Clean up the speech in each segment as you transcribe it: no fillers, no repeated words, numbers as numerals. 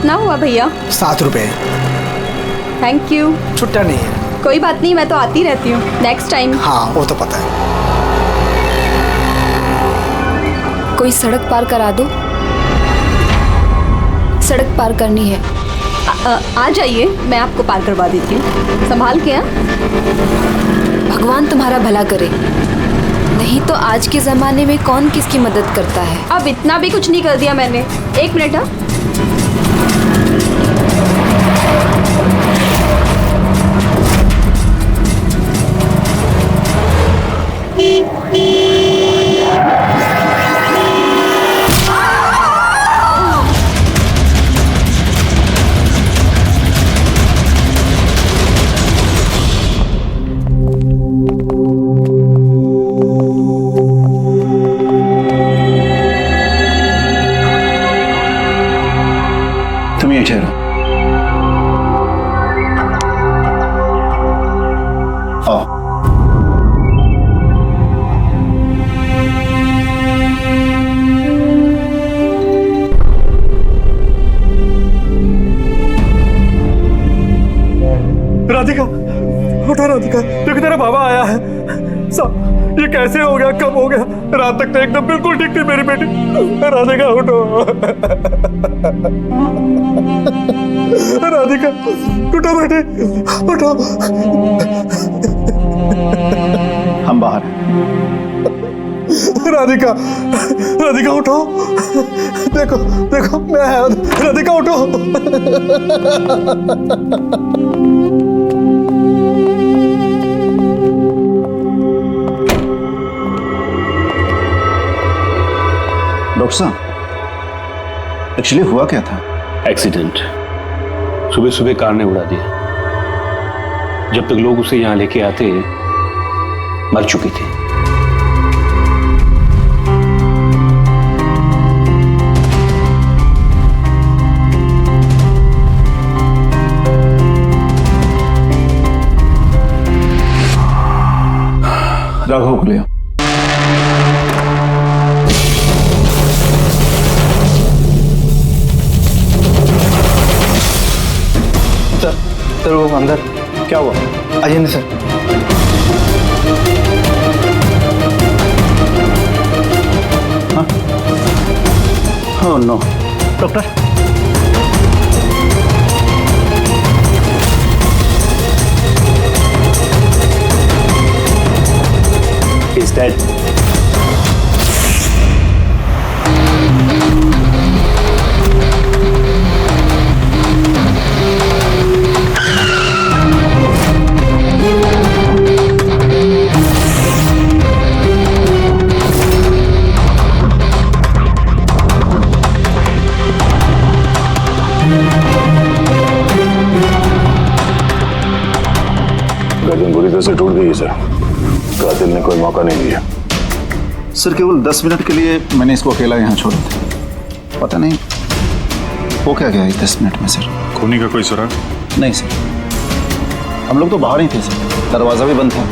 कितना हुआ भैया? 7 रुपए। Thank you. छुट्टा नहीं है। कोई बात नहीं, मैं तो आती रहती हूँ, नेक्स्ट टाइम। हाँ वो तो पता है। कोई सड़क पार करा दो, सड़क पार करनी है। आ जाइए, मैं आपको पार करवा देती हूँ, संभाल के। भगवान तुम्हारा भला करे, नहीं तो आज के जमाने में कौन किसकी मदद करता है। अब इतना भी कुछ नहीं कर दिया मैंने। 1 मिनट। हाँ तुम ये ठहरो। आओ। राधिका, उठो राधिका, देखो तेरा बाबा आया है। सब ये कैसे हो गया, कब हो गया? रात तक तो एकदम बिल्कुल ठीक थी मेरी बेटी। राधिका उठो। राधिका उठो बेटी, उठो। हम बाहर हैं। राधिका, राधिका उठो। देखो देखो मैं आया। राधिका उठो। डॉक्टर साहब, एक्चुअली हुआ क्या था? एक्सीडेंट। सुबह सुबह कार ने उड़ा दिया। जब तक लोग उसे यहां लेके आते मर चुकी थी। राघव को ले आओ। सर वो अंदर क्या हुआ? अजेंद्र सर। हाँ? Oh no. Doctor, He's dead. गर्दन बुरी तरह से टूट गई है सर। कातिल ने कोई मौका नहीं दिया। सर केवल 10 मिनट के लिए मैंने इसको अकेला यहाँ छोड़ा था। पता नहीं वो क्या गया 10 मिनट में सर। खूनी का कोई सुराग? नहीं सर, हम लोग तो बाहर ही थे सर। दरवाजा भी बंद था,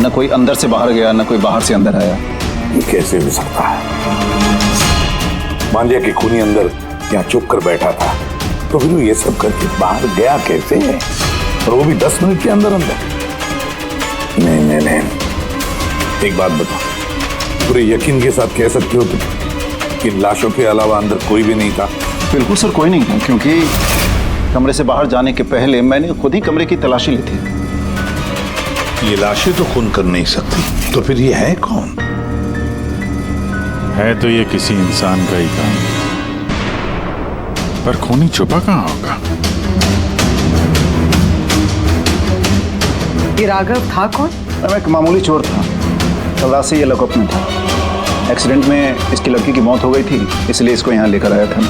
न कोई अंदर से बाहर गया न कोई बाहर से अंदर आया। ये कैसे हो सकता है? मान लिया कि खूनी अंदर यहाँ चुप कर बैठा था, तो फिर वो ये सब करके बाहर गया कैसे? और वो भी 10 मिनट के अंदर अंदर। नहीं नहीं नहीं, एक बात बताओ, पूरे यकीन के साथ कह सकते हो तुम कि लाशों के अलावा अंदर कोई भी नहीं था? बिल्कुल सर, कोई नहीं था, क्योंकि कमरे से बाहर जाने के पहले मैंने खुद ही कमरे की तलाशी ली थी। ये लाशें तो खून कर नहीं सकती, तो फिर ये है कौन? है तो ये किसी इंसान का ही काम, पर खूनी छुपा कहाँ होगा? ये राघव था कौन? मैं एक मामूली चोर था, कल रात से ये लॉकअप में था। एक्सीडेंट में इसकी लड़की की मौत हो गई थी, इसलिए इसको यहाँ लेकर आया था।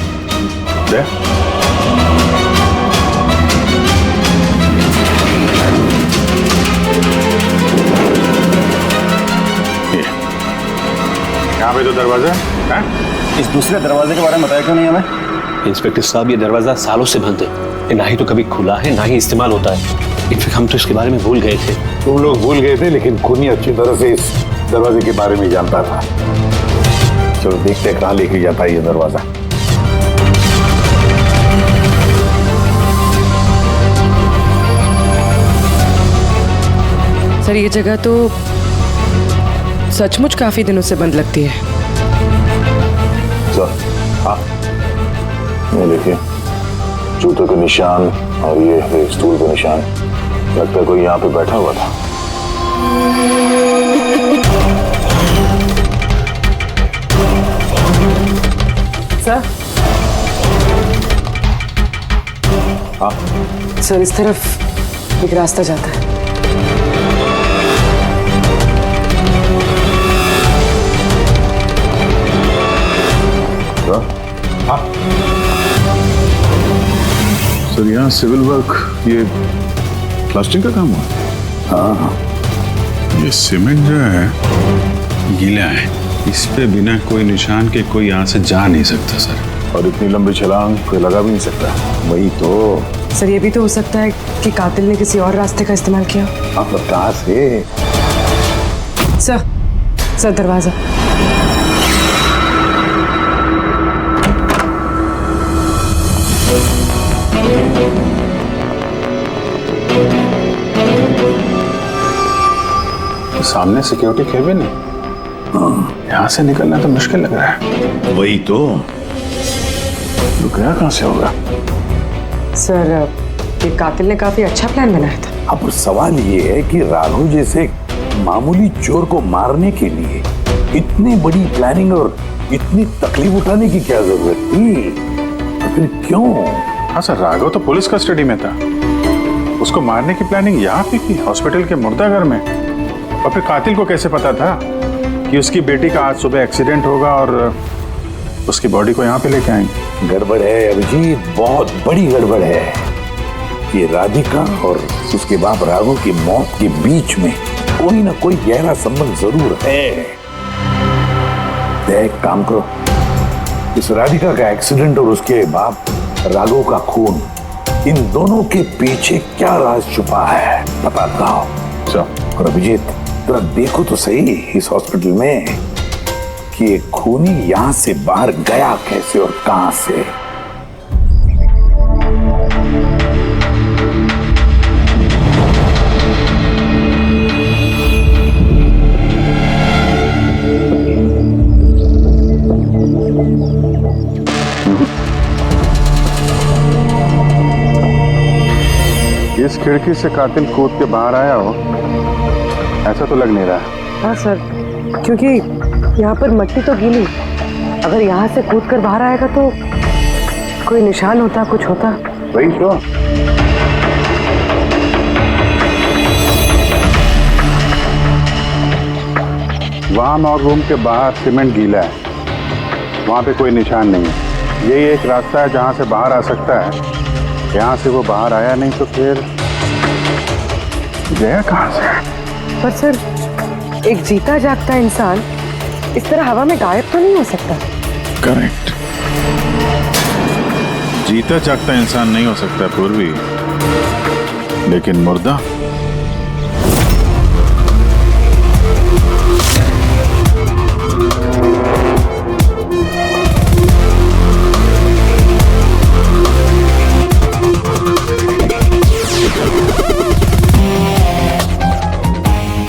यहाँ पे तो दरवाजा है। इस दूसरे दरवाजे के बारे में बताया क्यों नहीं हमें? इंस्पेक्टर साहब, ये दरवाजा सालों से बंद है, ना ही तो कभी खुला है ना ही इस्तेमाल होता है। इनफैक्ट हम तो इसके बारे में भूल गए थे। तुम लोग भूल गए थे, लेकिन खूनी अच्छी तरह से इस दरवाजे के बारे में जानता था। चलो देखते हैं कहाँ लेके जाता है ये दरवाजा। सर ये जगह तो सचमुच काफी दिनों से बंद लगती है। सर हाँ, ये देखिए जूतों के निशान और ये स्टूल के निशान, लगता है कोई यहाँ पे बैठा हुआ था। सर हाँ सर इस तरफ एक रास्ता जाता है। हाँ सर यहाँ सिविल वर्क, ये प्लास्टिक का काम हुआ। हाँ हाँ, ये सीमेंट जो है गीला है, इस पे बिना कोई निशान के कोई यहाँ से जा नहीं सकता सर। और इतनी लंबी छलांग कोई लगा भी नहीं सकता। वही तो। सर ये भी तो हो सकता है कि कातिल ने किसी और रास्ते का इस्तेमाल किया। हाँ पर कहाँ से? सर दरवाजा। सामने सिक्योरिटी केबिन है, यहाँ से निकलना तो मुश्किल लग रहा है। वही तो। गया कहाँ से होगा? सर ये कातिल ने काफी अच्छा प्लान बनाया था। अब सवाल ये है कि राघव जैसे मामूली चोर को मारने के लिए इतनी बड़ी प्लानिंग और इतनी तकलीफ उठाने की क्या जरूरत थी? तो फिर क्यों? हाँ सर, राघव तो पुलिस कस्टडी में था, उसको मारने की प्लानिंग यहाँ पे की, हॉस्पिटल के मुर्दाघर में। और फिर कातिल को कैसे पता था कि उसकी बेटी का आज सुबह एक्सीडेंट होगा और उसकी बॉडी को यहाँ पे लेके आएंगे? गड़बड़ है अभिजीत, बहुत बड़ी गड़बड़ है। ये राधिका और उसके बाप राघव की मौत के बीच में कोई ना कोई गहरा संबंध जरूर है। एक काम करो, इस राधिका का एक्सीडेंट और उसके बाप राघव का खून, इन दोनों के पीछे क्या राज छुपा है पता लगाओ। और अभिजीत जरा देखो तो सही इस हॉस्पिटल में कि ये खूनी यहां से बाहर गया कैसे और कहां से। इस खिड़की से कातिल कूद के बाहर आया हो, ऐसा तो लग नहीं रहा। हाँ सर, क्योंकि यहाँ पर मट्टी तो गीली, अगर यहाँ से कूद कर बाहर आएगा तो कोई निशान होता, कुछ होता। वही तो। वहाँ मॉर्ग रूम के बाहर सीमेंट गीला है, वहाँ पे कोई निशान नहीं है। यही एक रास्ता है जहाँ से बाहर आ सकता है। यहाँ से वो बाहर आया नहीं तो फिर गया कहाँ से? पर सर एक जीता जागता इंसान इस तरह हवा में गायब तो नहीं हो सकता। करेक्ट, जीता जागता इंसान नहीं हो सकता पूर्वी, लेकिन मुर्दा।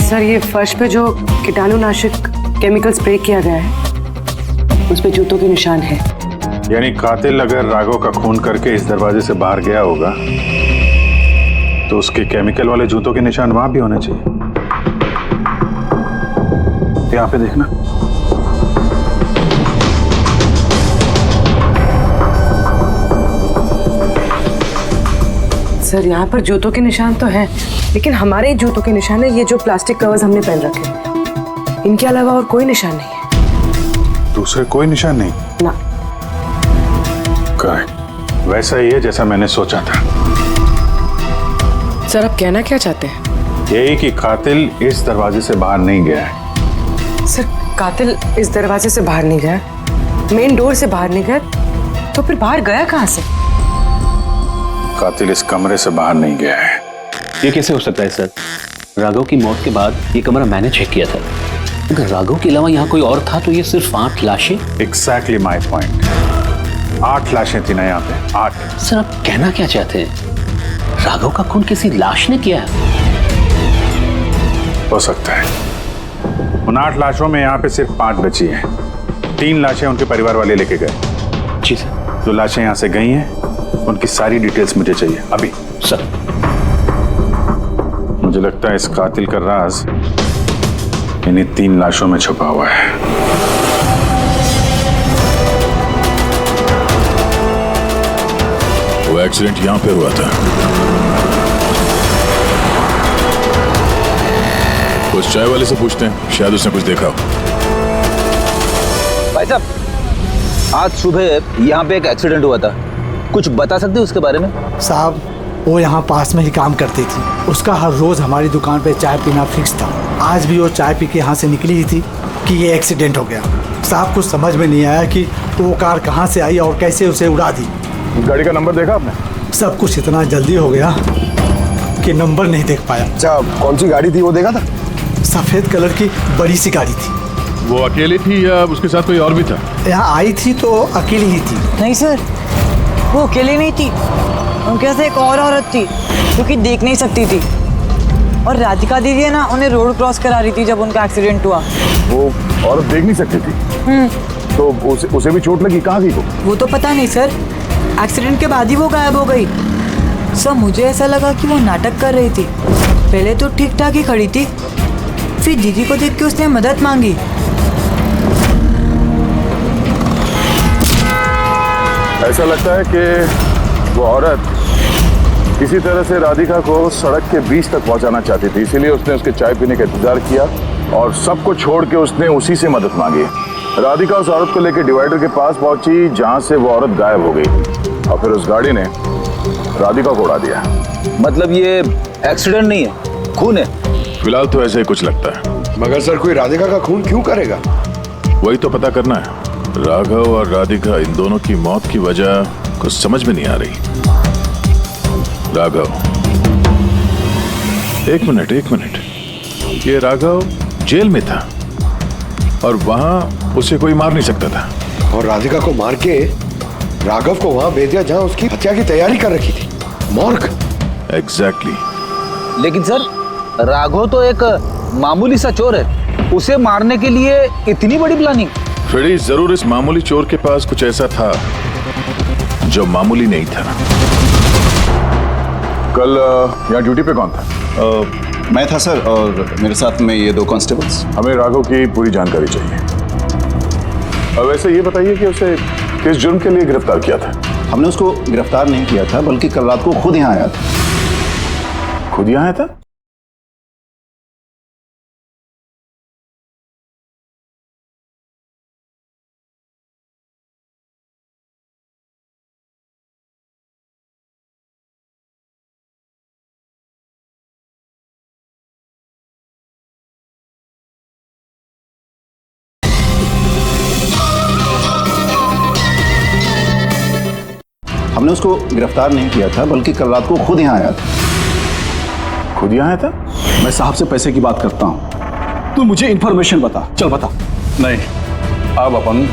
सर ये फर्श पे जो कीटाणुनाशक केमिकल स्प्रे किया गया है, उस पे जूतों के निशान है। यानी कातिल अगर राघव का खून करके इस दरवाजे से बाहर गया होगा तो उसके केमिकल वाले जूतों के निशान वहां भी होने चाहिए। यहाँ पे देखना। सर यहाँ पर जूतों के निशान तो है, लेकिन हमारे ही जूतों के निशान है ये जो प्लास्टिक कवर्स हमने पहन रखे हैं। इनके अलावा और कोई निशान नहीं है। दूसरे कोई निशान नहीं ना। करेक्ट, वैसा ही है जैसा मैंने सोचा था। सर आप कहना क्या चाहते हैं? यही कि कातिल इस दरवाजे से बाहर नहीं गया है। सर कातिल इस दरवाजे से बाहर नहीं गया, मेन डोर से बाहर नहीं गया, तो फिर बाहर गया कहाँ से? कातिल इस कमरे से बाहर नहीं गया है। ये कैसे हो सकता है सर? राघव की मौत के बाद ये कमरा मैंने चेक किया था। अगर राघव के अलावा यहाँ कोई और था तो ये सिर्फ 8 लाशें। Exactly my point. 8 लाशें थी ना यहाँ पे, 8। सर आप कहना क्या चाहते हैं? राघव का खून किसी लाश ने किया है? हो सकता है। उन 8 लाशों में यहाँ पे सिर्फ 5 बची हैं। 3 लाशें उनके परिवार वाले लेके गए। जी सर। जो लाशें यहाँ से गई हैं उनकी सारी डिटेल्स मुझे चाहिए अभी। सर। मुझे लगता है इस कातिल का राज इन्हीं 3 लाशों में छुपा हुआ है। वो एक्सीडेंट यहाँ पे हुआ था। उस चाय वाले से पूछते हैं, शायद उसने कुछ देखा हो। भाई साहब, आज सुबह यहाँ पे एक एक्सीडेंट हुआ था, कुछ बता सकते हो उसके बारे में? साहब वो यहाँ पास में ही काम करती थी। उसका हर रोज हमारी दुकान पे चाय पीना फिक्स था। आज भी वो चाय पी के यहाँ से निकली ही थी कि ये एक्सीडेंट हो गया। साहब कुछ समझ में नहीं आया कि वो कार कहाँ से आई और कैसे उसे उड़ा दी। गाड़ी का नंबर देखा आपने? सब कुछ इतना जल्दी हो गया कि नंबर नहीं देख पाया। अच्छा, कौन सी गाड़ी थी वो देखा था? सफेद कलर की बड़ी सी गाड़ी थी। वो अकेली थी या उसके साथ कोई और भी था? यहाँ आई थी तो अकेली ही थी। नहीं सर, वो अकेली नहीं थी, उनके साथ एक और औरत थी जो कि देख नहीं सकती थी। और राधिका दीदी है ना, उन्हें रोड क्रॉस करा रही थी जब उनका एक्सीडेंट हुआ। वो औरत देख नहीं सकती थी? तो उसे भी चोट लगी? कहाँ गई वो तो पता नहीं सर, एक्सीडेंट के बाद ही वो गायब हो गई। सर मुझे ऐसा लगा कि वो नाटक कर रही थी। पहले तो ठीक ठाक ही खड़ी थी, फिर दीदी को देख के उसने मदद मांगी। ऐसा लगता है कि वो औरत किसी तरह से राधिका को सड़क के बीच तक पहुंचाना चाहती थी, इसीलिए उसने उसके चाय पीने का इंतजार किया और सबको छोड़ के उसने उसी से मदद मांगी। राधिका उस औरत को लेकर डिवाइडर के पास पहुंची जहां से वो औरत गायब हो गई और फिर उस गाड़ी ने राधिका को उड़ा दिया। मतलब ये एक्सीडेंट नहीं है, खून है? फिलहाल तो ऐसे ही कुछ लगता है। मगर सर कोई राधिका का खून क्यों करेगा? वही तो पता करना है। राघव और राधिका, इन दोनों की मौत की वजह कुछ समझ में नहीं आ रही। राघव, एक मिनट। ये राघव जेल में था और वहां उसे कोई मार नहीं सकता था। और राधिका को मार के राघव को वहां भेज दिया जहां उसकी हत्या की तैयारी कर रखी थी, मॉर्ग। एग्जैक्टली। लेकिन सर, राघव तो एक मामूली सा चोर है, उसे मारने के लिए इतनी बड़ी प्लानिंग? फ्रेडी, जरूर इस मामूली चोर के पास कुछ ऐसा था जो मामूली नहीं था। कल यहाँ ड्यूटी पे कौन था? मैं था सर, और मेरे साथ में ये 2 कांस्टेबल्स। हमें राघव की पूरी जानकारी चाहिए। और वैसे ये बताइए कि उसे किस जुर्म के लिए गिरफ्तार किया था? हमने उसको गिरफ्तार नहीं किया था, बल्कि कल रात को खुद यहाँ आया था। खुद यहाँ आया था? हमने उसको गिरफ्तार नहीं किया था, बल्कि कल रात को खुद यहाँ आया था। खुद यहाँ आया था? मैं साहब से पैसे की बात करता हूँ, तू मुझे इंफॉर्मेशन बता। चल बता। नहीं, अब अपन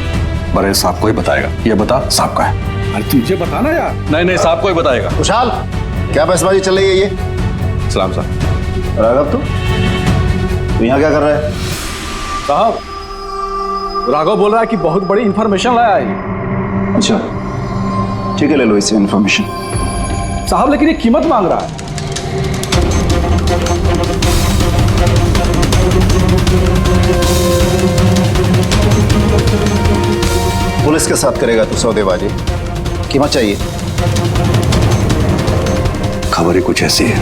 बड़े साहब को ही बताएगा। ये बता, साहब का है। अरे तुझे बताना यार। नहीं, साहब को ही बताएगा। खुशहाल, क्या पैसबाजी चल रही है ये? सलाम साहब। राघव, तू यहाँ क्या कर रहा है? साहब, राघव बोल रहा है कि बहुत बड़ी इंफॉर्मेशन लाया है। अच्छा ठीक है, ले लो इससे इंफॉर्मेशन। साहब लेकिन ये कीमत मांग रहा है। पुलिस के साथ करेगा तू सौदेबाजी? कीमत चाहिए? खबर ही कुछ ऐसी है।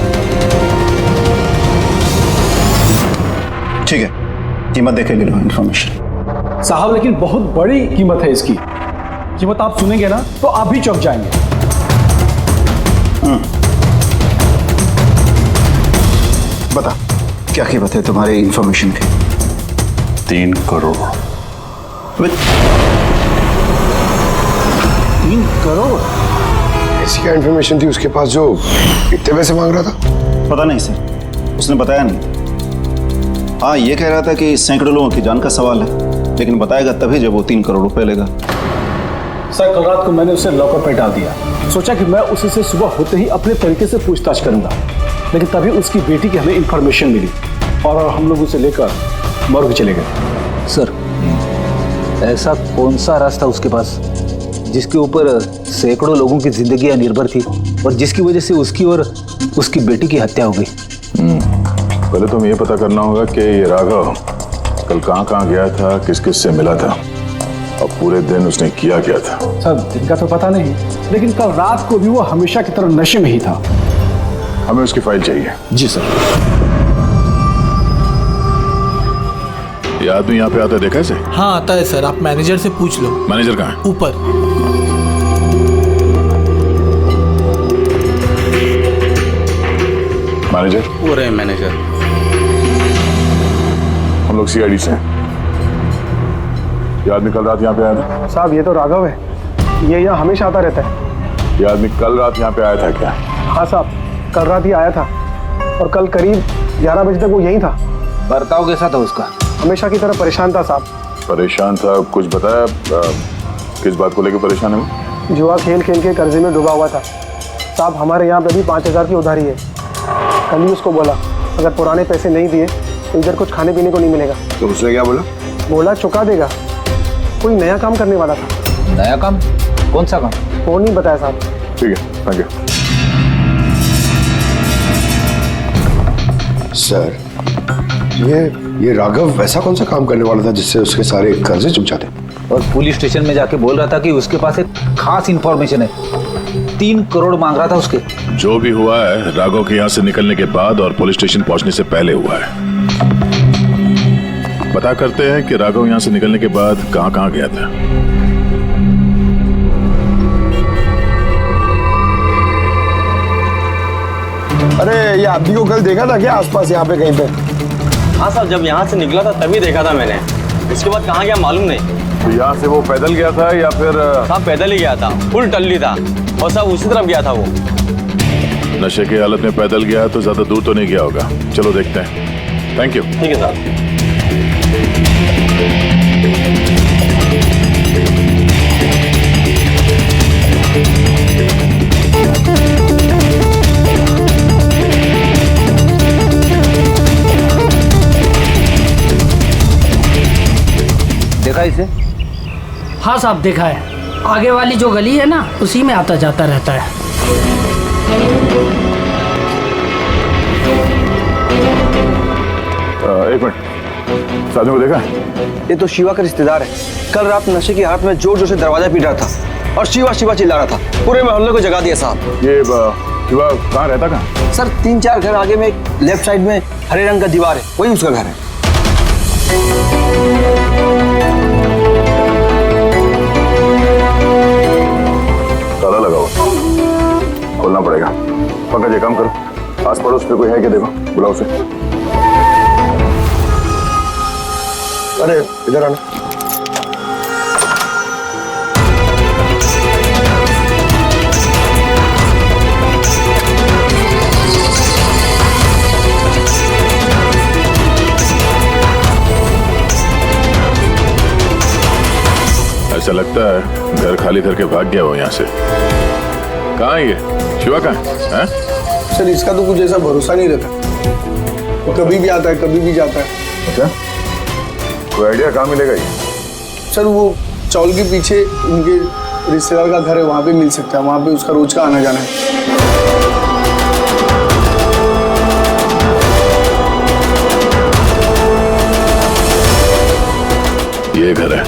ठीक है, कीमत देखे ले लो इंफॉर्मेशन। साहब लेकिन बहुत बड़ी कीमत है इसकी। कीमत आप सुनेंगे ना तो आप भी चौंक जाएंगे। बता, क्या कीमत है तुम्हारे इंफॉर्मेशन की? 3 करोड़। 3 करोड़? ऐसी क्या इंफॉर्मेशन थी उसके पास जो इतने पैसे मांग रहा था? पता नहीं सर, उसने बताया नहीं। हाँ, ये कह रहा था कि सैकड़ों लोगों की जान का सवाल है, लेकिन बताएगा तभी जब वो 3 करोड़ रुपए लेगा। सर, कल रात को मैंने उसे लॉकअप पे डाल दिया। सोचा कि मैं उसी से सुबह होते ही अपने तरीके से पूछताछ करूंगा, लेकिन तभी उसकी बेटी की हमें इंफॉर्मेशन मिली और हम लोग उसे लेकर मॉर्ग चले गए। सर, ऐसा कौन सा रास्ता उसके पास जिसके ऊपर सैकड़ों लोगों की जिंदगियां निर्भर थी और जिसकी वजह से उसकी और उसकी बेटी की हत्या हो गई? पहले तो हमें ये पता करना होगा कि ये राघव कल कहाँ गया था, किस किस से मिला था और पूरे दिन उसने किया क्या था। सर, दिन का तो पता नहीं, लेकिन कल रात को भी वो हमेशा की तरह नशे में ही था। हमें उसकी फाइल चाहिए। जी सर। ये आदमी यहाँ पे आता है, देखा इसे? हाँ आता है सर, आप मैनेजर से पूछ लो। मैनेजर कहाँ है? ऊपर। मैनेजर? वो रहे मैनेजर। हम लोग सीआईडी से हैं। ये आदमी कल रात यहाँ पे आया था? साहब ये तो राघव है, ये यहाँ हमेशा आता रहता है। ये आदमी कल रात यहाँ पे आया था क्या? हाँ साहब, कल रात ही आया था और कल करीब 11 बजे तक वो यहीं था। बर्ताव कैसा था उसका? हमेशा की तरह परेशान था साहब। परेशान था? कुछ बताया किस बात को लेकर परेशान है वो? जुआ खेल खेल के कर्जे में डूबा हुआ था साहब। हमारे यहाँ पे भी 5,000 की उधारी है। कल ही उसको बोला अगर पुराने पैसे नहीं दिए तो इधर कुछ खाने पीने को नहीं मिलेगा। तो उसने क्या बोला? बोला चुका देगा। कोई नया काम करने वाला था। नया काम? कौन सा काम? वो नहीं बताया साहब। ठीक है, थैंक यू। सर, ये राघव वैसा कौन सा काम करने वाला था जिससे उसके सारे कर्जे चुक जाते? और पुलिस स्टेशन में जाके बोल रहा था कि उसके पास एक खास इंफॉर्मेशन है। 3 करोड़ मांग रहा था उसके। जो भी हुआ है राघव के यहाँ से निकलने के बाद और पुलिस स्टेशन पहुंचने से पहले हुआ है। पता करते हैं कि राघव यहाँ से निकलने के बाद कहाँ गया था। अरे ये आदमी को कल देखा था क्या आसपास यहाँ पे कहीं पे? हाँ साहब, जब यहाँ से निकला था तभी देखा था मैंने। इसके बाद कहाँ गया मालूम नहीं। तो यहाँ से वो पैदल गया था या फिर? साहब पैदल ही गया था, फुल टल्ली था और साहब उसी तरफ गया था वो। नशे की हालत में पैदल गया तो ज्यादा दूर तो नहीं गया होगा। चलो देखते हैं। Thank you. ठीक है साहब। देखा इसे? हाँ साहब देखा है। आगे वाली जो गली है ना उसी में आता जाता रहता है। एक मिनट, साधु को देखा? ये तो शिवा का रिश्तेदार है। कल रात नशे की हालत में जोर जोर से दरवाजा पीट रहा था और शिवा शिवा चिल्ला रहा था। पूरे मोहल्ले को जगा दिया साहब। ये शिवा कहाँ रहता? कहाँ सर? 3-4 घर आगे में एक लेफ्ट साइड में हरे रंग का दीवार है, वही उसका घर है। ताला लगा हुआ, खोलना पड़ेगा। पंकज ये काम करो, आस पड़ोस पे कोई है क्या देखो, बुलाओ उसे। अरे इधर आना। ऐसा लगता है घर खाली करके भाग गया वो यहाँ से। कहाँ है ये? शिवा कहाँ है? सर इसका तो कुछ ऐसा भरोसा नहीं रहता, वो कभी भी आता है कभी भी जाता है। अच्छा, कोई आइडिया कहाँ मिलेगा ये? सर वो चौल के पीछे उनके रिश्तेदार का घर है, वहाँ पे मिल सकता है। वहाँ पे उसका रोज का आना जाना है। ये घर है।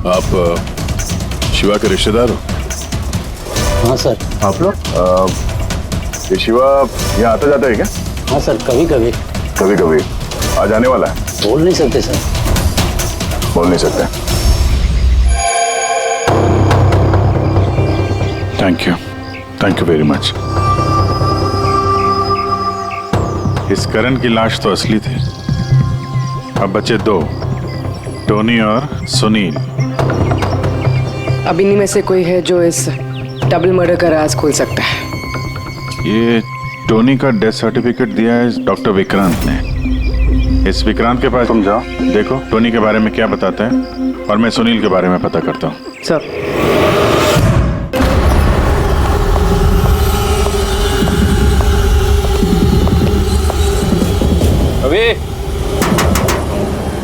आप शिवा के रिश्तेदार हो? हाँ सर। आप लोग ये शिवा यहाँ आता जाता है क्या? हाँ सर, कभी कभी। कभी कभी आज आने वाला है? बोल नहीं सकते सर। बोल नहीं सकते। Thank you very much. इस करण की लाश तो असली थी। अब बचे 2, टोनी और सुनील। अब इन्हीं में से कोई है जो इस डबल मर्डर का राज खोल सकता है। ये टोनी का डेथ सर्टिफिकेट दिया है डॉक्टर विक्रांत ने। इस विक्रांत के पास तुम जाओ, देखो टोनी के बारे में क्या बताते हैं और मैं सुनील के बारे में पता करता हूँ। सर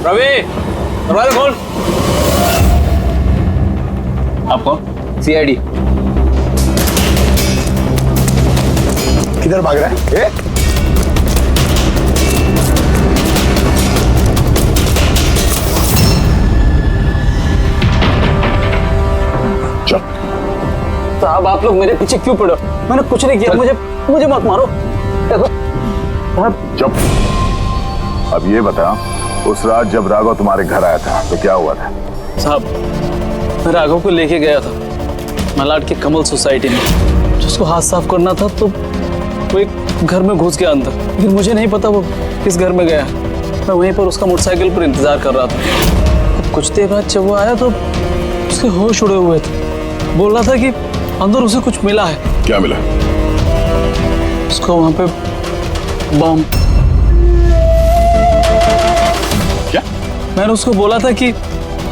रवि, दरवाजा खोल। आप कौन? सीआईडी। किधर भाग रहा है? साहब आप लोग मेरे पीछे क्यों पड़े? मैंने कुछ नहीं किया, मुझे मत मारो। चुप। अब ये बता, उस रात जब राघव तुम्हारे घर आया था तो क्या हुआ था? साहब मैं राघव को लेके गया था मलाड के कमल सोसाइटी में। उसको हाथ साफ करना था तो वो एक घर में घुस गया अंदर, लेकिन मुझे नहीं पता वो किस घर में गया। मैं वहीं पर उसका मोटरसाइकिल पर इंतजार कर रहा था। कुछ देर बाद जब वो आया तो उसके होश उड़े हुए थे। बोल रहा था कि अंदर उसे कुछ मिला है। क्या मिला? उसको वहां पे बम। क्या? मैंने उसको बोला था कि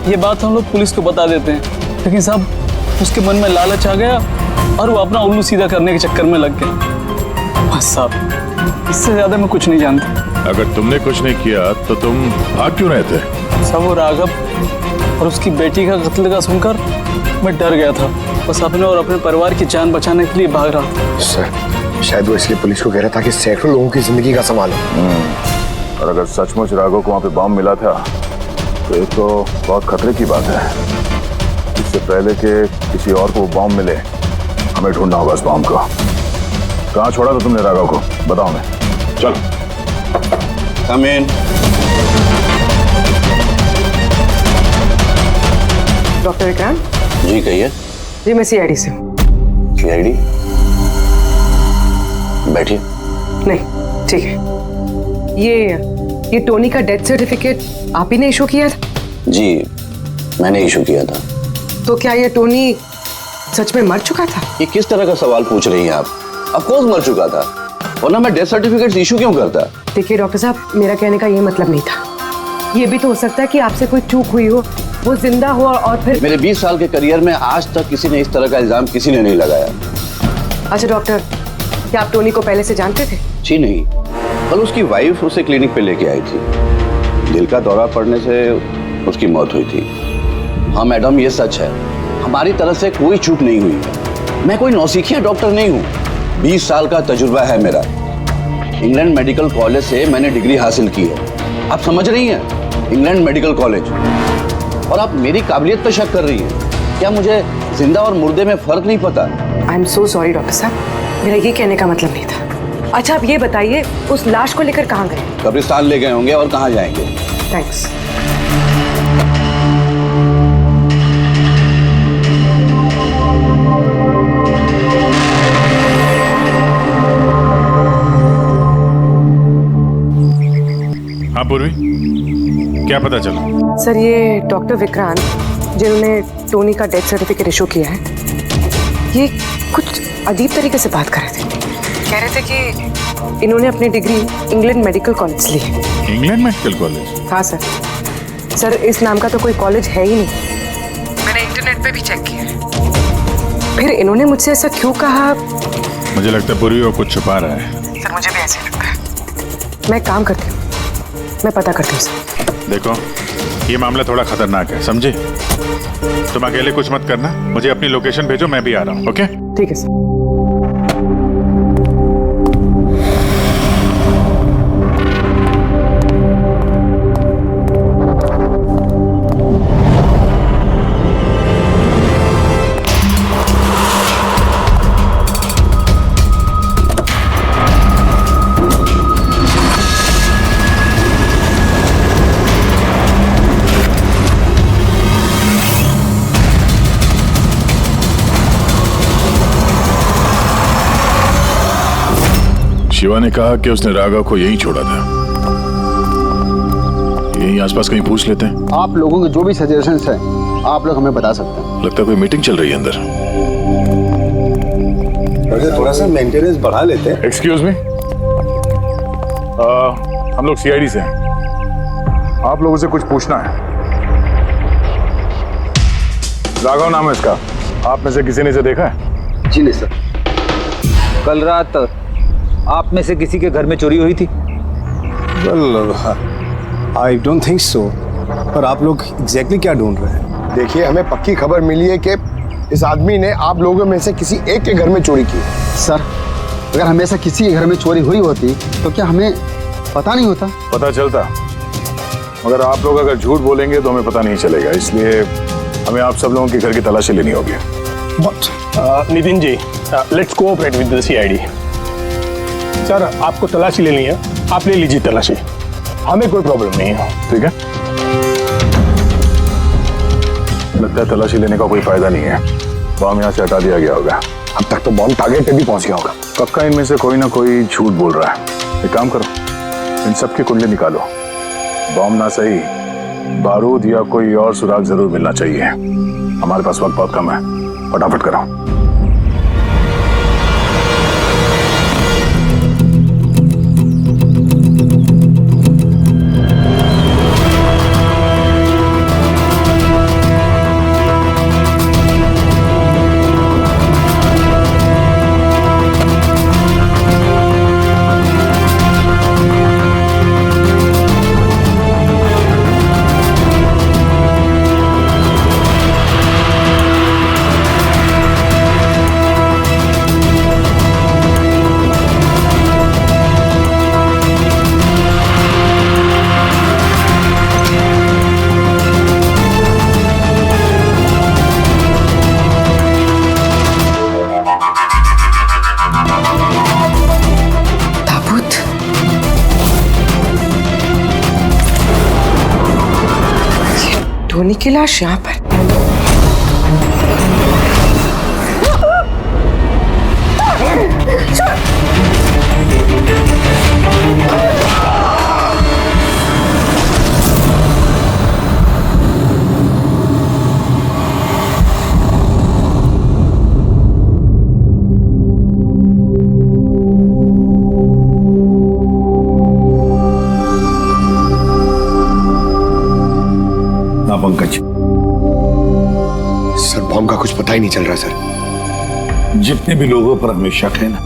ये बात हम लोग पुलिस को बता देते हैं, लेकिन साहब उसके मन में लालच आ गया और वो अपना उल्लू सीधा करने के चक्कर में लग गया। बस साहब, इससे ज्यादा मैं कुछ नहीं जानता। अगर तुमने कुछ नहीं किया तो तुम भाग क्यों रहे थे? साहब वो राघव और उसकी बेटी का कत्ल का सुनकर मैं डर गया था। बस अपने और अपने परिवार की जान बचाने के लिए भाग रहा था। सर, शायद वो इसलिए पुलिस को कह रहा था कि सैकड़ों लोगों की जिंदगी का सवाल है। और अगर सचमुच राघव को वहां पे बम मिला था तो ये तो बहुत खतरे की बात है। इससे पहले कि किसी और को बम मिले, हमें ढूंढना होगा उस बम को। कहाँ छोड़ा था तुमने राघव को? बताओ। मैं चल। कम इन। डॉक्टर विक्रांत जी कहिए। जी मैं सीआईडी से हूँ। सीआईडी? बैठिए। नहीं ठीक है। ये टोनी का डेथ सर्टिफिकेट आप ही ने इशू किया था? जी मैंने इशू किया था। तो क्या ये टोनी सच में मर चुका था? ये किस तरह का सवाल पूछ रही हैं आप? ऑफ कोर्स मर चुका था, वरना मैं डेथ सर्टिफिकेट इशू क्यों करता? देखिए डॉक्टर साहब, मेरा कहने का ये मतलब नहीं था। ये भी तो हो सकता है कि आपसे कोई चूक हुई हो, वो जिंदा हो और फिर। मेरे 20 साल के करियर में आज तक किसी ने इस तरह का इल्जाम किसी ने नहीं लगाया। अच्छा डॉक्टर, क्या आप टोनी को पहले से जानते थे? जी नहीं, कल उसकी वाइफ उसे क्लिनिक पे लेके आई थी। दिल का दौरा पड़ने से उसकी मौत हुई थी। हाँ मैडम, ये सच है, हमारी तरफ से कोई चूक नहीं हुई है। मैं कोई नौसिखिया डॉक्टर नहीं हूँ। 20 साल का तजुर्बा है मेरा। इंग्लैंड मेडिकल कॉलेज से मैंने डिग्री हासिल की है। आप समझ रही हैं? England medical college. और आप मेरी काबिलियत पे शक कर रही हैं। क्या मुझे जिंदा और मुर्दे में फर्क नहीं पता? I am so sorry doctor साहब, मेरा ये कहने का मतलब नहीं था। अच्छा आप ये बताइए, उस लाश को लेकर कहाँ गए? कब्रिस्तान ले गए होंगे, और कहाँ जाएंगे। थैंक्स। हाँ पूर्वी, क्या पता चला? सर ये डॉक्टर विक्रांत जिन्होंने टोनी का डेथ सर्टिफिकेट इशू किया है, ये कुछ अजीब तरीके से बात कर रहे थे। कह रहे थे कि इन्होंने अपनी डिग्री इंग्लैंड मेडिकल कॉलेज ली है। England medical college? हाँ सर। सर इस नाम का तो कोई कॉलेज है ही नहीं। मैंने इंटरनेट पे भी चेक किया। फिर इन्होंने मुझसे ऐसा क्यों कहा? मुझे लगता है पूर्वी वो कुछ छुपा रहा है। सर मुझे भी ऐसे लगता है। मैं काम करती हूँ, मैं पता करती हूँ सर। देखो ये मामला थोड़ा खतरनाक है, समझे? तुम अकेले कुछ मत करना, मुझे अपनी लोकेशन भेजो, मैं भी आ रहा हूँ। ओके ठीक है सर। शिवा ने कहा कि उसने राघव को यहीं छोड़ा था। यहीं आसपास कहीं पूछ लेते हैं। आप लोगों के जो भी सजेशंस हैं आप लोग हमें बता सकते हैं। लगता है कोई मीटिंग चल रही है अंदर। थोड़ा सा मेंटेनेंस बढ़ा लेते हैं। एक्सक्यूज मी, हम लोग सीआईडी से हैं। आप लोगों से कुछ पूछना है। राघव नाम है इसका। आप में से किसी ने इसे देखा है? जी नहीं सर। कल रात आप में से किसी के घर में चोरी हुई थी? Well, I don't think so. पर आप लोग एग्जैक्टली क्या ढूंढ रहे हैं? देखिए, हमें पक्की खबर मिली है कि इस आदमी ने आप लोगों में से किसी एक के घर में चोरी की। सर, अगर हमेशा किसी के घर में चोरी हुई होती तो क्या हमें पता नहीं होता? पता चलता, मगर आप लोग अगर झूठ बोलेंगे तो हमें पता नहीं चलेगा, इसलिए हमें आप सब लोगों के घर की तलाशी लेनी होगी। Nitin ji, let's cooperate with the CID. Sir, आपको तलाशी लेनी है, आप ले लीजिए तलाशी, हमें कोई प्रॉब्लम नहीं है। ठीक है, लगता है तलाशी लेने का कोई फायदा नहीं है, बॉम्ब यहाँ से हटा दिया गया होगा। अब तक तो बॉम्ब टारगेट पे भी पहुंच गया होगा। पक्का इनमें से कोई ना कोई झूठ बोल रहा है। एक काम करो, इन सब की कुंडली निकालो, बॉम्ब ना सही बारूद या कोई और सुराग जरूर मिलना चाहिए। हमारे पास वक्त बहुत कम है, फटाफट करो। टोनी की लाश यहाँ पर। पंकज, सर, बॉम्ब का कुछ पता ही नहीं चल रहा सर। जितने भी लोगों पर हमें शक है ना,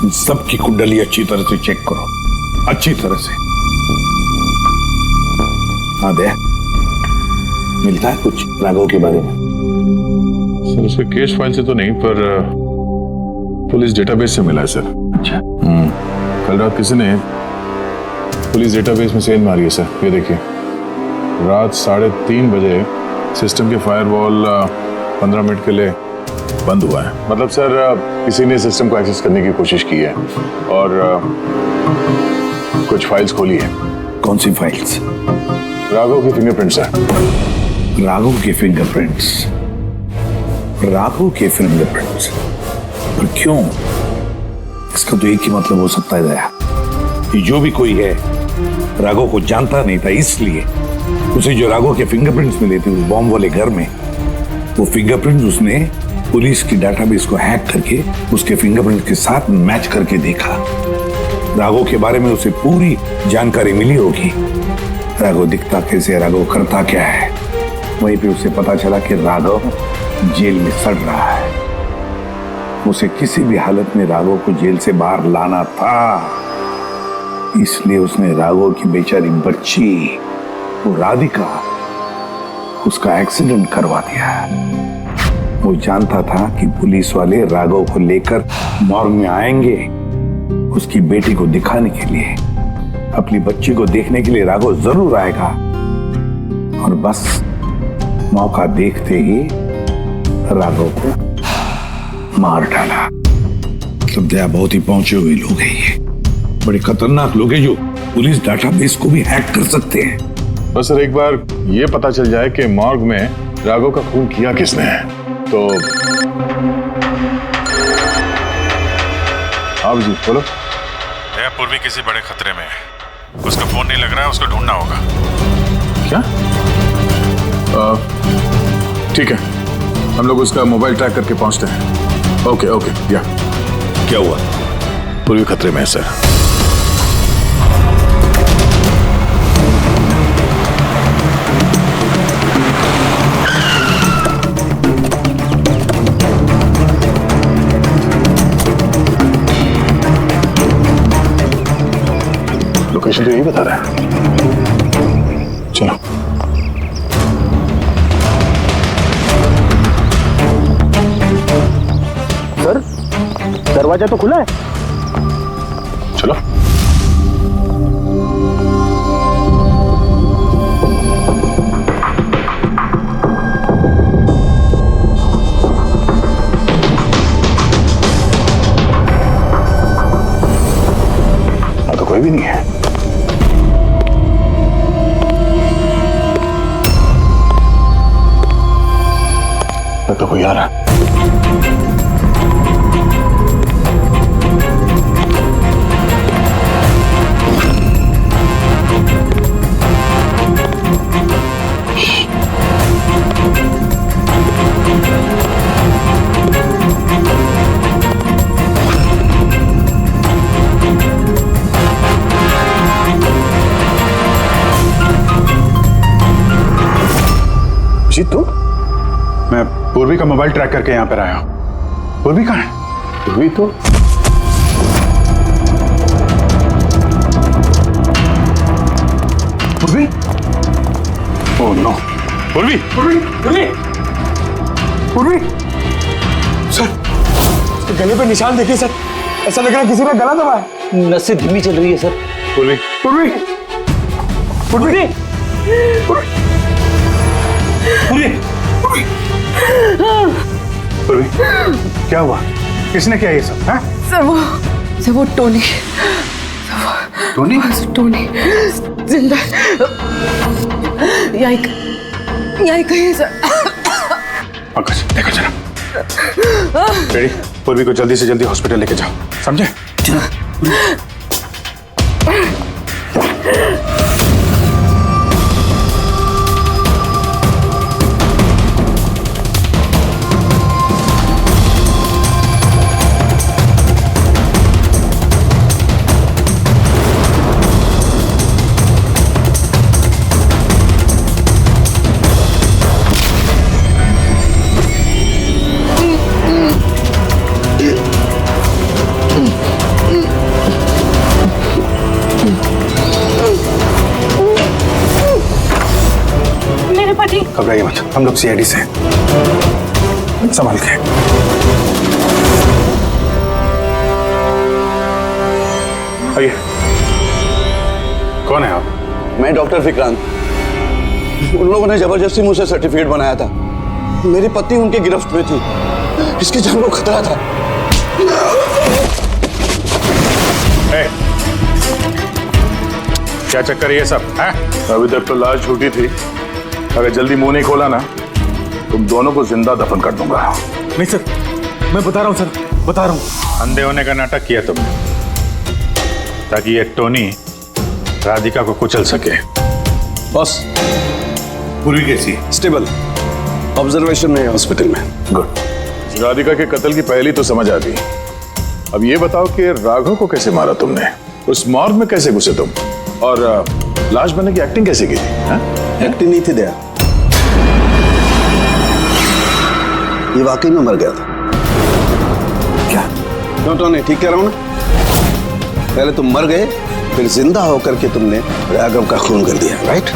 उन सबकी कुंडली अच्छी तरह से चेक करो, अच्छी तरह से। हाँ दे, मिलता है कुछ राघव के बारे में? सर, उसके केस फाइल से तो नहीं, पर पुलिस डेटाबेस से मिला है सर। अच्छा। कल रात किसी ने पुलिस डेटाबेस में सेंध मारी है सर। ये देखिए, रात 3:30 बजे सिस्टम के फायरवॉल 15 मिनट के लिए बंद हुआ है। मतलब सर, किसी ने सिस्टम को एक्सेस करने की कोशिश की है और कुछ फाइल्स खोली है। कौन सी फाइल्स? राघव के फिंगरप्रिंट्स है। राघव के फिंगरप्रिंट्स? राघव के फिंगरप्रिंट्स? पर क्यों? इसका तो एक ही मतलब हो सकता है दया, कि जो भी कोई है राघव को जानता नहीं था, इसलिए उसे जो राघव के फिंगरप्रिंट्स मिले थे उस बॉम्ब वाले घर में, वो फिंगरप्रिंट्स उसने पुलिस की डाटाबेस को हैक करके उसके फिंगरप्रिंट के साथ मैच करके देखा। राघव के बारे में उसे पूरी जानकारी मिली होगी, राघव दिखता कैसे, राघव करता क्या है। वहीं पे उसे पता चला कि राघव जेल में सड़ रहा है। उसे किसी भी हालत में राघव को जेल से बाहर लाना था, इसलिए उसने राघव की बेचारी बच्ची, वो राधिका, उसका एक्सीडेंट करवा दिया। वो जानता था कि पुलिस वाले राघव को लेकर मॉर्ग में आएंगे, उसकी बेटी को दिखाने के लिए, अपनी बच्ची को देखने के लिए राघव जरूर आएगा। और बस मौका देखते ही राघव को मार डाला। मतलब दया, बहुत ही पहुंचे हुए लोग हैं ये, बड़े खतरनाक लोग हैं जो पुलिस डाटाबेस को भी हैक कर सकते हैं। बस सर, एक बार ये पता चल जाए कि मॉर्ग में राघव का खून किया किसने है तो। आप जी बोलो। पूर्वी किसी बड़े खतरे में है, उसका फोन नहीं लग रहा है, उसको ढूंढना होगा। क्या? ठीक है, हम लोग उसका मोबाइल ट्रैक करके पहुंचते हैं। Okay okay. या क्या हुआ? पूर्वी खतरे में है सर। लोकेशन तो यही बता रहा है। चलो। दरवाजा तो खुला है। चलो। तो कोई भी नहीं है। तो कोई आ रहा। जी तुम? मैं पूर्वी का मोबाइल ट्रैक करके यहाँ पर आया हूँ। पूर्वी कहाँ है? पूर्वी तो पूर्वी? Oh no. पूर्वी! पूर्वी! पूर्वी! पूर्वी! सर, उसके गले पे निशान देखिए सर। ऐसा लग रहा है किसी ने गला दबाया। नसें धीमी चल रही है सर। पूर्वी! पूर्वी! पूर्वी! पूर्वी! पूर्वी! पूर्वी, क्या हुआ? किसने किया ये सब? हाँ? सर वो टोनी। टोनी? टोनी जिंदा यहीं कहीं है सर। पंकज देखो जरा। रेडी? पूर्वी को जल्दी से जल्दी हॉस्पिटल लेके जाओ, समझे? घबराइए मत, हम लोग सीआईडी से हैं। संभाल के। आइए। कौन है आप? मैं डॉक्टर विक्रांत। उन लोगों ने जबरदस्ती मुझसे सर्टिफिकेट बनाया था। मेरी पत्नी उनके गिरफ्त में थी। इसकी जान को खतरा था। क्या चक्कर है ये सब? है? अभी तक तो लाश झूठी थी। अगर जल्दी मुंह नहीं खोला ना, तुम दोनों को जिंदा दफन कर दूंगा। नहीं सर, मैं बता रहा हूँ सर, बता रहा हूँ। अंधे होने का नाटक किया तुमने ताकि ये टोनी राधिका को कुचल सके। बॉस, पूर्वी कैसी? स्टेबल, ऑब्जर्वेशन में हॉस्पिटल में। गुड। राधिका के कत्ल की पहली तो समझ आ गई। अब ये बताओ कि राघव को कैसे मारा तुमने? उस मॉर्ग में कैसे घुसे तुम? और लाश बनने की एक्टिंग कैसे की थी? एक्टिंग नहीं थी दया, ये वाकई में मर गया था। क्या? क्यों टोनी, ठीक कह रहा हूं ना? पहले तुम मर गए, फिर जिंदा होकर के तुमने राघव का खून कर दिया, राइट?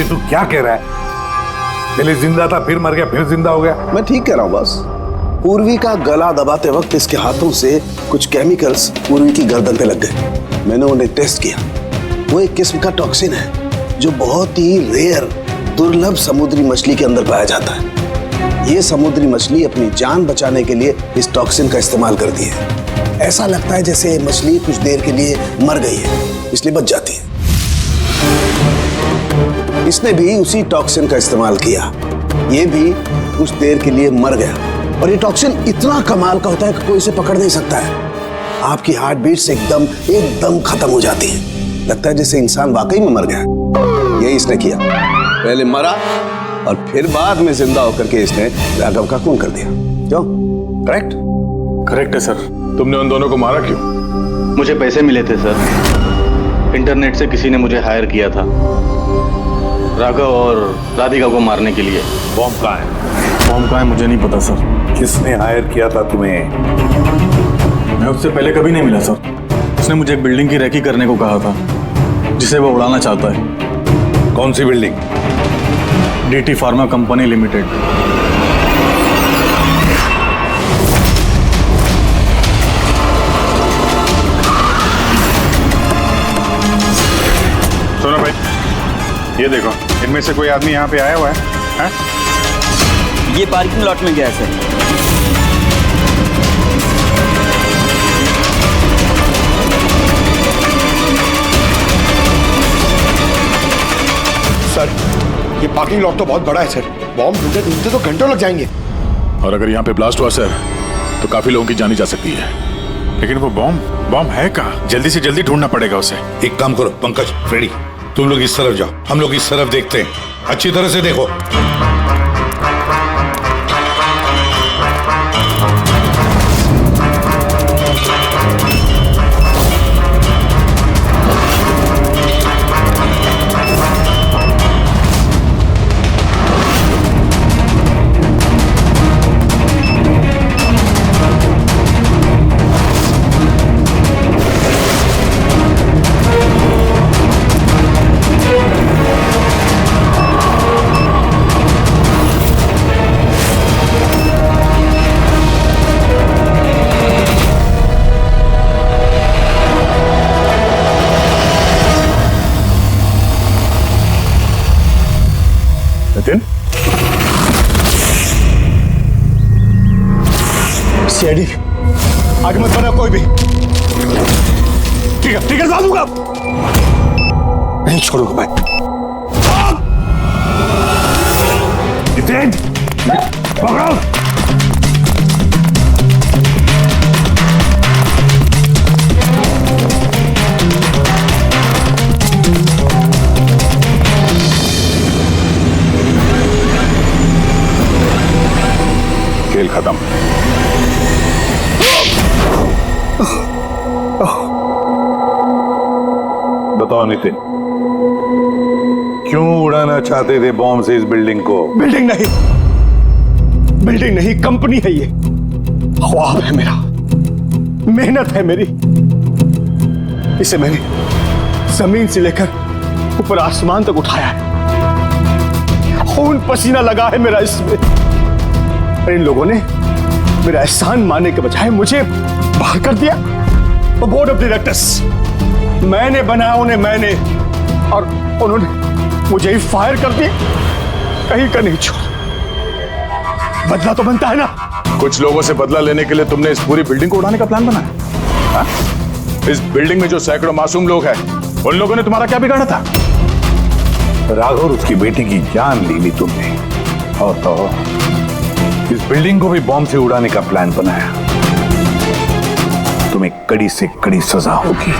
तू क्या कह रहा है? पहले जिंदा था, फिर मर गया, फिर जिंदा हो गया। मैं ठीक कह रहा हूं बस। पूर्वी का गला दबाते वक्त इसके हाथों से कुछ केमिकल्स पूर्वी की गर्दन पे लग गए। मैंने उन्हें टेस्ट किया। वो एक किस्म का टॉक्सिन है जो बहुत ही रेयर, दुर्लभ समुद्री मछली के अंदर पाया जाता है। ये समुद्री मछली अपनी जान बचाने के लिए इस टॉक्सिन का इस्तेमाल करती है। ऐसा लगता है जैसे मछली कुछ देर के लिए मर गई है, इसलिए बच जाती है। इसने भी उसी टॉक्सिन का इस्तेमाल किया। ये भी कुछ देर के लिए मर गया। और ये टॉक्सिन इतना कमाल का होता है कि कोई इसे पकड़ नहीं सकता है। आपकी हार्ट बीट्स एकदम खत्म हो जाती है। लगता है जैसे इंसान वाकई में मर गया। यही इसने किया, पहले मरा और फिर बाद में जिंदा होकर के इसने राघव का खून कर दिया। क्यों? करेक्ट? करेक्ट है सर। तुमने उन दोनों को मारा क्यों? मुझे पैसे मिले थे सर। इंटरनेट से किसी ने मुझे हायर किया था राघव और राधिका को मारने के लिए। बॉम्ब कहाँ है? बॉम्ब कहाँ है मुझे नहीं पता सर। किसने हायर किया था तुम्हें? मैं उससे पहले कभी नहीं मिला सर। उसने मुझे एक बिल्डिंग की रेकी करने को कहा था जिसे वो उड़ाना चाहता है। कौन सी building? DT pharma company limited. ये देखो, इनमें से कोई आदमी यहाँ पे आया हुआ है? ये पार्किंग लॉट में गया है सर। सर, ये पार्किंग लॉट तो बहुत बड़ा है सर। बॉम्ब ढूंढते ढूंढते तो घंटों लग जाएंगे। और अगर यहाँ पे ब्लास्ट हुआ सर, तो काफी लोगों की जान जा सकती है। लेकिन वो बॉम्ब है कहाँ? जल्दी से जल्दी ढूंढना पड़ेगा उसे। एक काम करो पंकज, फ्रेडी, तुम लोग इस तरफ जाओ, हम लोग इस तरफ देखते हैं। अच्छी तरह से देखो। नितिन, सीआईडी आगे मत बढ़ना कोई भी। ठीक है दूंगा, नहीं छोड़ूंगा मैं। नितिन, पकड़ो। खेल खत्म। बताओ नितिन, क्यों उड़ाना चाहते थे बॉम्ब से इस बिल्डिंग को? बिल्डिंग नहीं, कंपनी है ये। ख्वाब है मेरा, मेहनत है मेरी। इसे मैंने जमीन से लेकर ऊपर आसमान तक उठाया है। खून पसीना लगा है मेरा इसमें। इन लोगों ने मेरा एहसान मानने के बजाय मुझे बाहर कर दिया। बोर्ड ऑफ डायरेक्टर्स मैंने बनाया उन्हें, मैंने, और उन्होंने मुझे ही फायर कर दिया। कहीं का नहीं छोड़ा। बदला तो बनता है ना। कुछ लोगों से बदला लेने के लिए तुमने इस पूरी बिल्डिंग को उड़ाने का प्लान बनाया? इस बिल्डिंग में जो सैकड़ों मासूम लोग हैं, उन लोगों ने तुम्हारा क्या बिगाड़ा था? राघव और उसकी बेटी की जान ले ली तुमने, और तो इस बिल्डिंग को भी बॉम्ब से उड़ाने का प्लान बनाया। तुम्हें कड़ी से कड़ी सजा होगी।